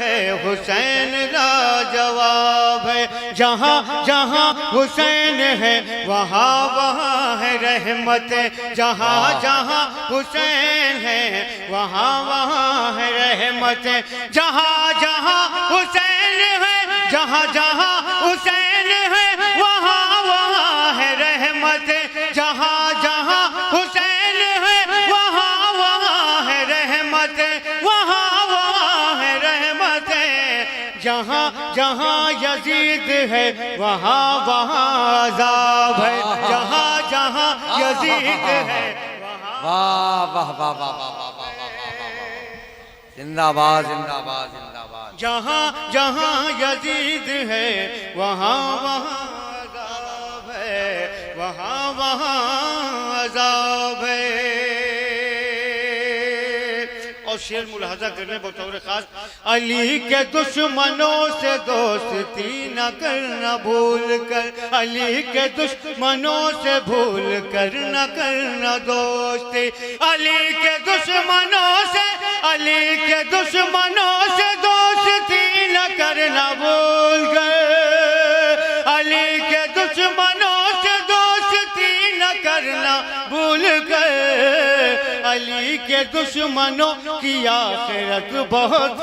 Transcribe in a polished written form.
ہے حسین لاجواب ہے، جہاں جہاں حسین ہے وہاں وہاں ہے رحمت، جہاں جہاں حسین ہے وہاں وہاں ہے رحمت، جہاں جہاں حسین ہے جہاں جہاں حسین ہے وہاں وہاں ہے رحمت، جہاں جہاں حسین ہے وہاں وہاں ہے رحمت، وہاں وہاں ہے رحمت، جہاں جہاں یزید ہے وہاں وہاں عذاب ہے، جہاں جہاں یزید ہے واہ واہ واہ واہ واہ واہ واہ واہ، زندہ باد زندہ باد زندہ باد، جہاں جہاں یزید ہے وہاں وہاں عذاب ہے، وہاں وہاں عذاب ہے۔ اور شعر ملاحظہ کرنے بطور خاص، علی کے دشمنوں سے دوستی نہ کرنا بھول کر، علی کے دشمنوں سے بھول کر نہ کرنا دوستی، علی کے دشمنوں سے، علی کے دشمنوں سے دوستی نہ کرنا بھول کر، علی کے دشمنوں سے دوستی نہ کرنا بھول کر، علی کے دشمنوں کی آخرت بہت